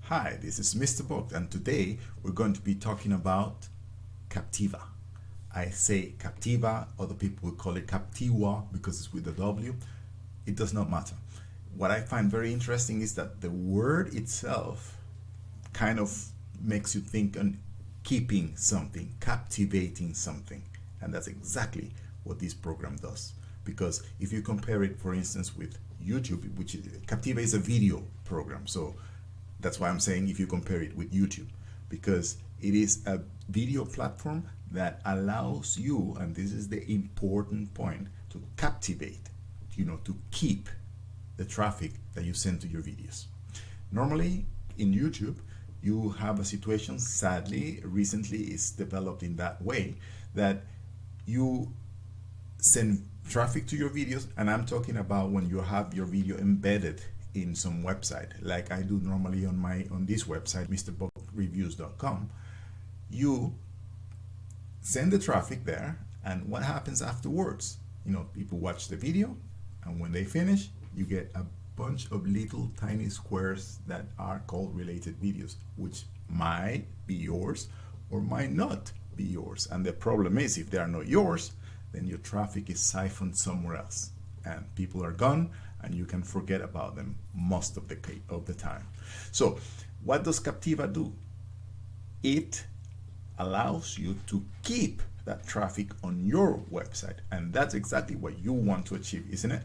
Hi, this is Mr. Book, and today we're going to be talking about Kaptiwa. I say Kaptiwa, other people will call it Kaptiwa because it's with a W. It does not matter. What I find very interesting is that the word itself kind of makes you think on keeping something, captivating something. And that's exactly what this program does. Because if you compare it, for instance, with YouTube, which Kaptiwa is a video program. So that's why I'm saying if you compare it with YouTube, because it is a video platform that allows you, and this is the important point, to captivate, to keep the traffic that you send to your videos. Normally in YouTube, you have a situation, sadly, recently it's developed in that way, that you send traffic to your videos, and I'm talking about when you have your video embedded in some website, like I do normally on this website, MrBookReviews.com. You send the traffic there, and what happens afterwards? People watch the video, and when they finish, you get a bunch of little tiny squares that are called related videos, which might be yours or might not be yours. And the problem is, if they are not yours, then your traffic is siphoned somewhere else, and people are gone, and you can forget about them most of the time. So what does Kaptiwa do? It allows you to keep that traffic on your website, and that's exactly what you want to achieve, isn't it?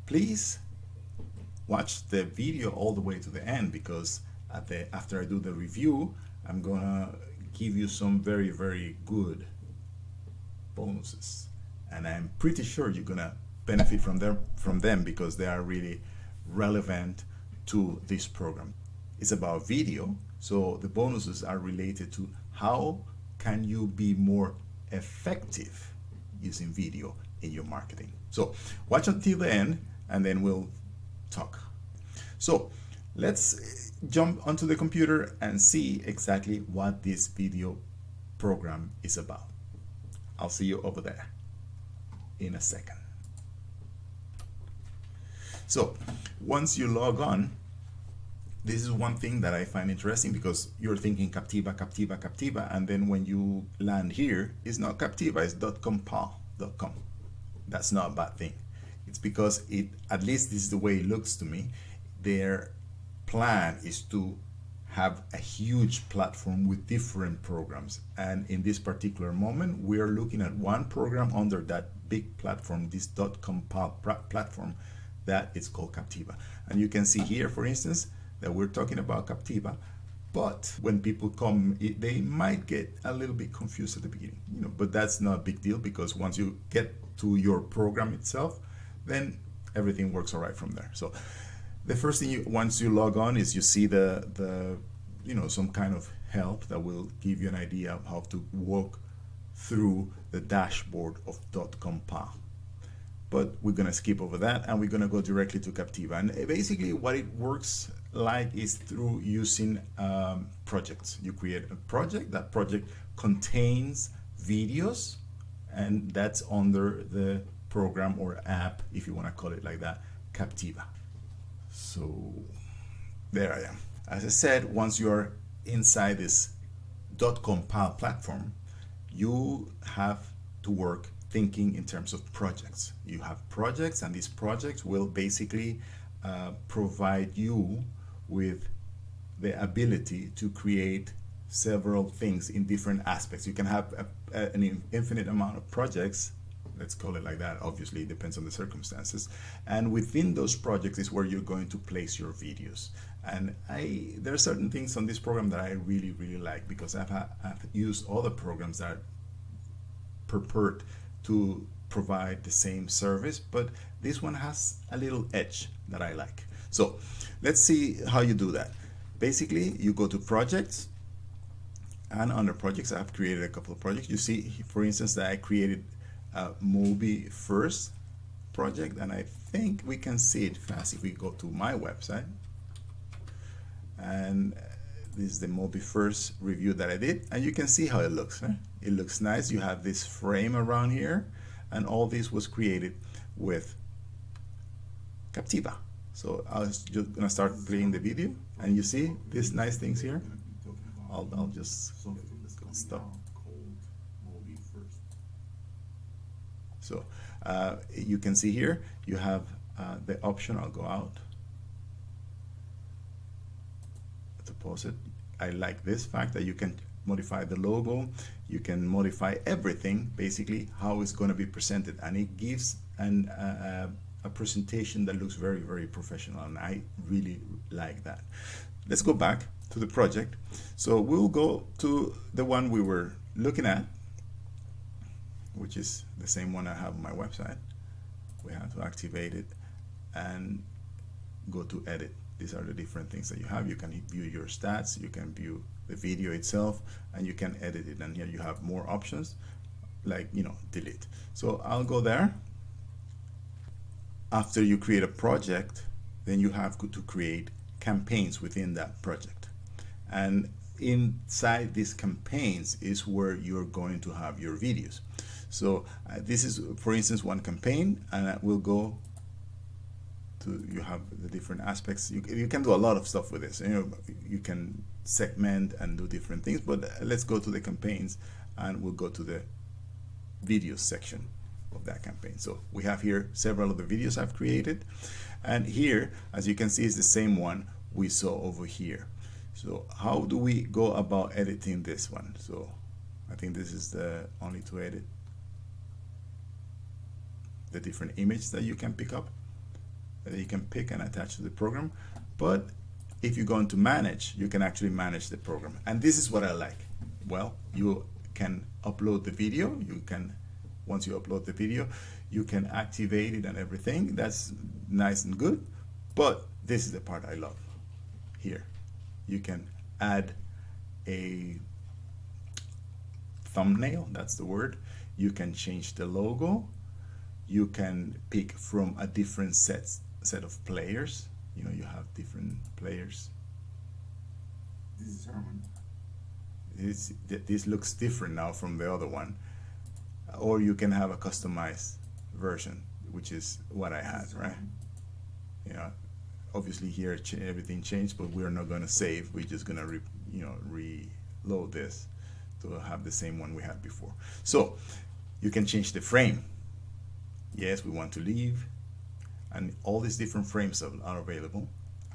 Please watch the video all the way to the end, because after I do the review, I'm gonna give you some very, very good bonuses, and I'm pretty sure you're gonna benefit from them because they are really relevant to this program. It's about video, so the bonuses are related to how can you be more effective using video in your marketing. So watch until the end, and then we'll talk. So let's jump onto the computer and see exactly what this video program is about. I'll see you over there in a second. So once you log on, this is one thing that I find interesting, because you're thinking Kaptiwa, and then when you land here, it's not Kaptiwa, it's .compal.com. That's not a bad thing. It's because at least this is the way it looks to me. Their plan is to have a huge platform with different programs, and in this particular moment we are looking at one program under that big platform, this .compal platform, that is called Kaptiwa. And you can see here, for instance, that we're talking about Kaptiwa, but when people come, they might get a little bit confused at the beginning, but that's not a big deal, because once you get to your program itself, then everything works all right from there. So the first thing once you log on is you see the some kind of help that will give you an idea of how to walk through the dashboard of .compal. But we're going to skip over that, and we're going to go directly to Kaptiwa. And basically what it works like is through using projects. You create a project. That project contains videos, and that's under the program or app, if you want to call it like that, Kaptiwa. So there I am. As I said, once you're inside this .compal platform, you have to work thinking in terms of projects. You have projects, and these projects will basically provide you with the ability to create several things in different aspects. You can have an infinite amount of projects, let's call it like that. Obviously it depends on the circumstances, and within those projects is where you're going to place your videos. And there are certain things on this program that I really, really like, because I've used other programs that are purport to provide the same service, but this one has a little edge that I like. So let's see how you do that. Basically, you go to projects, and under projects I've created a couple of projects. You see, for instance, that I created a Mobi First project, and I think we can see it fast if we go to my website. And this is the Mobi First review that I did, and you can see how it looks. It looks nice. You have this frame around here, and all this was created with Kaptiwa. So I was just gonna start playing the video, and you see these nice things here. I'll just stop. So you can see here you have the option. I'll go out to pause it. I like this fact that you can modify the logo, you can modify everything, basically how it's going to be presented, and it gives a presentation that looks very, very professional, and I really like that. Let's go back to the project. So we'll go to the one we were looking at, which is the same one I have on my website. We have to activate it and go to edit. These are the different things that you have. You can view your stats, you can view the video itself, and you can edit it. And here you have more options, like, you know, delete. So I'll go there. After you create a project, then you have to create campaigns within that project. And inside these campaigns is where you're going to have your videos. So this is, for instance, one campaign, and we'll go to, you have the different aspects. You can do a lot of stuff with this. You know, you can segment and do different things, but let's go to the campaigns, and we'll go to the videos section of that campaign. So we have here several of the videos I've created, and here, as you can see, is the same one we saw over here. So how do we go about editing this one? So I think this is the only to edit the different images that you can pick up, that you can pick and attach to the program. But if you go into manage, you can actually manage the program. And this is what I like. Well, you can upload the video. You can, once you upload the video, you can activate it and everything. That's nice and good. But this is the part I love. Here, you can add a thumbnail. That's the word. You can change the logo. You can pick from a different set of players. You know, you have different players. This looks different now from the other one. Or you can have a customized version, which is what I had, right? You know, obviously here everything changed, but we're not going to save. We're just going to reload this to have the same one we had before. So you can change the frame. Yes, we want to leave, and all these different frames are available.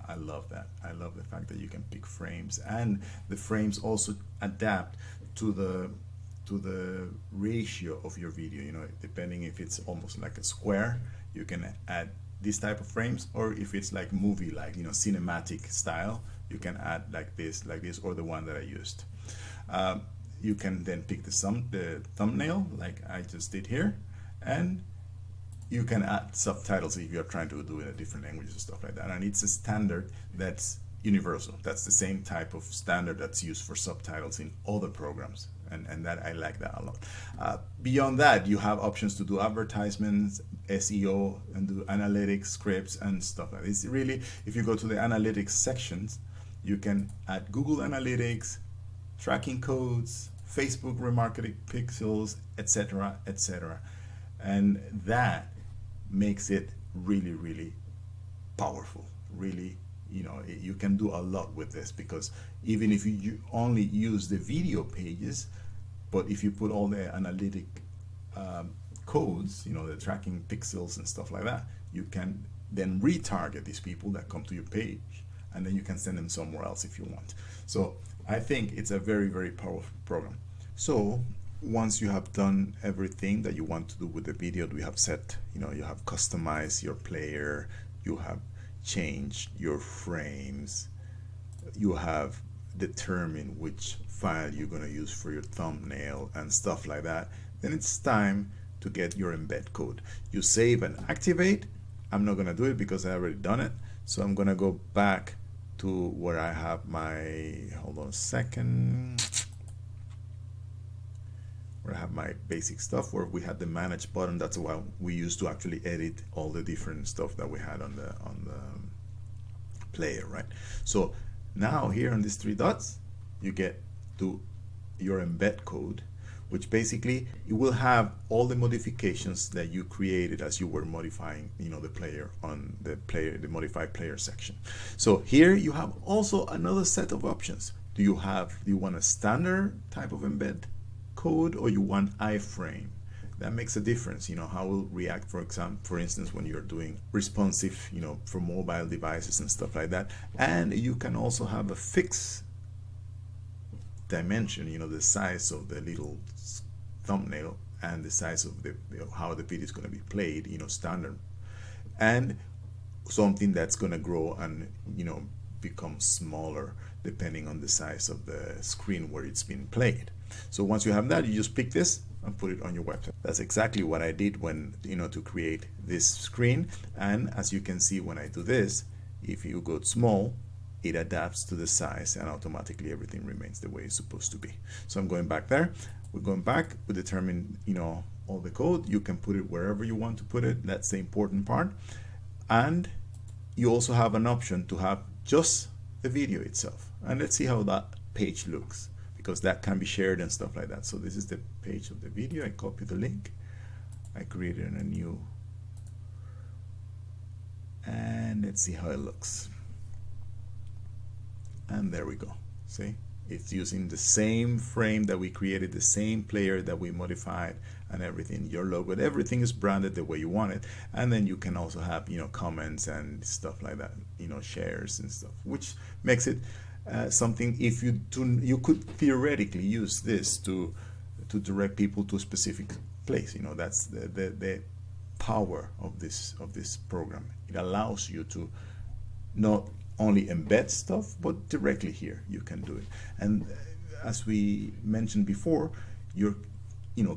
I love that. I love the fact that you can pick frames, and the frames also adapt to the ratio of your video. You know, depending if it's almost like a square, you can add this type of frames, or if it's like movie, like, you know, cinematic style, you can add like this, or the one that I used. You can then pick the thumbnail like I just did here, and you can add subtitles if you're trying to do it in a different languages and stuff like that. And it's a standard that's universal. That's the same type of standard that's used for subtitles in other programs. And that, I like that a lot. Beyond that, you have options to do advertisements, SEO, and do analytics, scripts, and stuff like this. Really, if you go to the analytics sections, you can add Google Analytics, tracking codes, Facebook remarketing pixels, etc., etc. And that makes it really, really powerful. Really, you know, you can do a lot with this, because even if you only use the video pages, but if you put all the analytic codes, you know, the tracking pixels and stuff like that, you can then retarget these people that come to your page, and then you can send them somewhere else if you want. So I think it's a very, very powerful program. So once you have done everything that you want to do with the video, we have set, you know, you have customized your player, you have changed your frames, you have determined which file you're going to use for your thumbnail and stuff like that, then it's time to get your embed code. You save and activate. I'm not going to do it because I already done it, so I'm going to go back to where I have my, hold on a second, where I have my basic stuff, where we had the manage button. That's what we used to actually edit all the different stuff that we had on the player, right? So now here on these three dots, you get to your embed code, which basically it will have all the modifications that you created as you were modifying, the player on the modified player section. So here you have also another set of options. Do you want a standard type of embed code, or you want iframe? That makes a difference, how it will react, for instance, when you're doing responsive, for mobile devices and stuff like that. And you can also have a fixed dimension, the size of the little thumbnail and the size of the how the video is going to be played, standard, and something that's going to grow and become smaller depending on the size of the screen where it's been played. So once you have that, you just pick this and put it on your website. That's exactly what I did when to create this screen. And as you can see, when I do this, if you go small, it adapts to the size and automatically everything remains the way it's supposed to be. So I'm going back there. We're going back. We determine all the code. You can put it wherever you want to put it. That's the important part. And you also have an option to have just the video itself. And let's see how that page looks, because that can be shared and stuff like that. So this is the page of the video. I copy the link. I created a new, and let's see how it looks. And there we go. See, it's using the same frame that we created, the same player that we modified, and everything. Your logo, everything is branded the way you want it. And then you can also have comments and stuff like that, shares and stuff, which makes it something. If you could theoretically use this to direct people to a specific place. That's the power of this program. It allows you to not only embed stuff, but directly here you can do it. And as we mentioned before, you're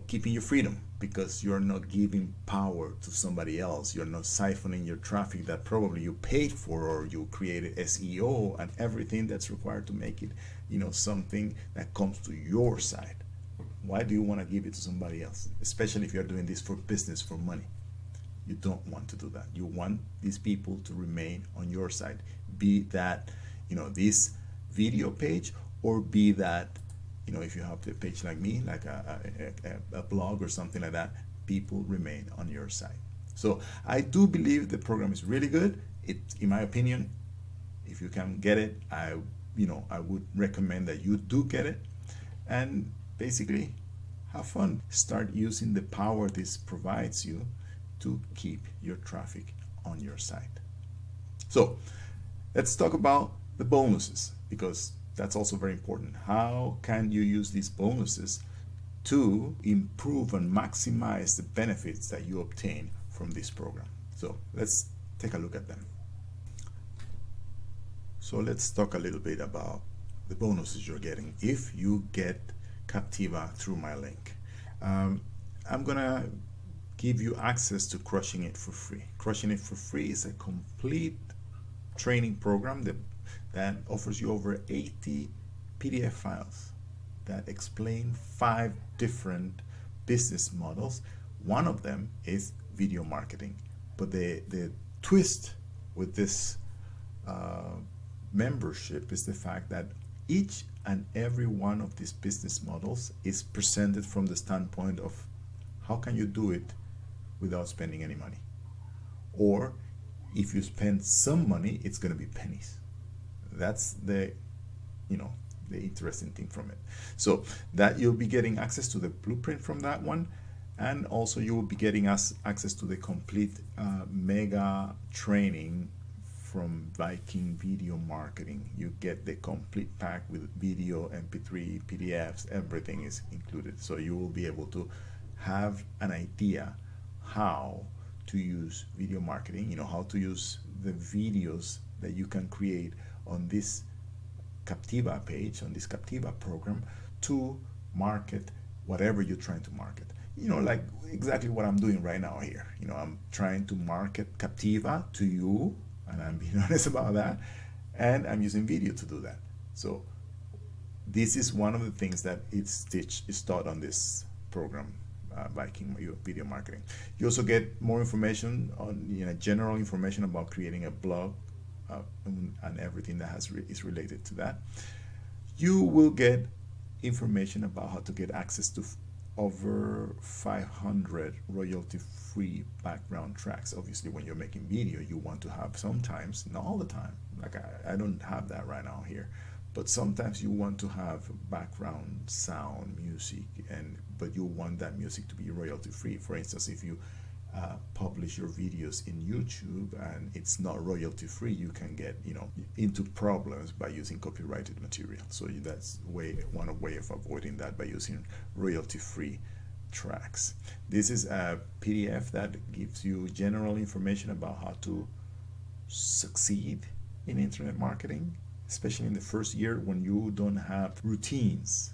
keeping your freedom, because you're not giving power to somebody else. You're not siphoning your traffic that probably you paid for, or you created SEO and everything that's required to make it something that comes to your side. Why do you want to give it to somebody else, especially if you're doing this for business, for money? You don't want to do that. You want these people to remain on your side, be that this video page, or be that if you have a page like me, like a blog or something like that, people remain on your side. So I do believe the program is really good. In my opinion, if you can get it, I would recommend that you do get it, and basically have fun. Start using the power this provides you to keep your traffic on your site. So let's talk about the bonuses, because that's also very important. How can you use these bonuses to improve and maximize the benefits that you obtain from this program? So let's take a look at them. So let's talk a little bit about the bonuses you're getting if you get Kaptiwa through my link. I'm gonna give you access to Crushing It for free. Crushing It for free is a complete training program that offers you over 80 PDF files that explain 5 different business models. One of them is video marketing, but the twist with this membership is the fact that each and every one of these business models is presented from the standpoint of how can you do it without spending any money, or if you spend some money, it's going to be pennies. That's the interesting thing from it. So that you'll be getting access to the blueprint from that one, and also you will be getting access to the complete mega training from Viking Video Marketing. You get the complete pack with video, MP3, PDFs, everything is included. So you will be able to have an idea how to use video marketing, how to use the videos that you can create on this Kaptiwa page, on this Kaptiwa program, to market whatever you're trying to market. Like exactly what I'm doing right now here. I'm trying to market Kaptiwa to you, and I'm being honest about that, and I'm using video to do that. So this is one of the things that is taught on this program, Viking Video Marketing. You also get more information on general information about creating a blog, and everything that is related to that. You will get information about how to get access to over 500 royalty-free background tracks. Obviously, when you're making video, you want to have sometimes, not all the time, like I don't have that right now here, but sometimes you want to have background sound music, but you want that music to be royalty-free. For instance, if you publish your videos in YouTube and it's not royalty free, you can get into problems by using copyrighted material. So that's one way of avoiding that, by using royalty free tracks. This is a PDF that gives you general information about how to succeed in internet marketing, especially in the first year when you don't have routines,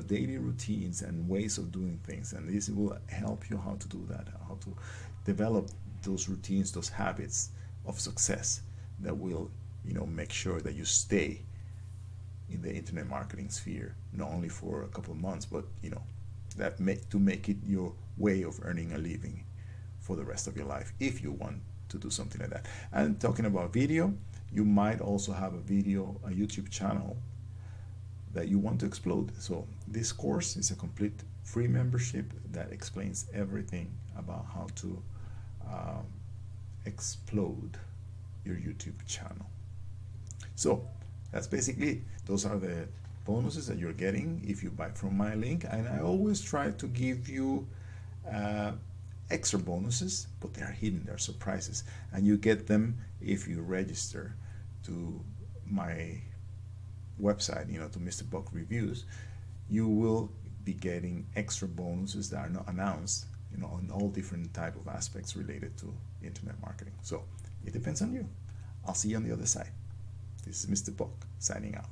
daily routines and ways of doing things. And this will help you how to do that, how to develop those routines, those habits of success that will, make sure that you stay in the internet marketing sphere, not only for a couple of months, but, to make it your way of earning a living for the rest of your life, if you want to do something like that. And talking about video, you might also have a YouTube channel that you want to explode. So this course is a complete free membership that explains everything about how to explode your YouTube channel. So that's basically it. Those are the bonuses that you're getting if you buy from my link. And I always try to give you extra bonuses, but they're hidden, they're surprises, and you get them if you register to my website, to Mr. Buck Reviews. You will be getting extra bonuses that are not announced, on all different type of aspects related to internet marketing. So it depends on you. I'll see you on the other side. This is Mr. Buck signing out.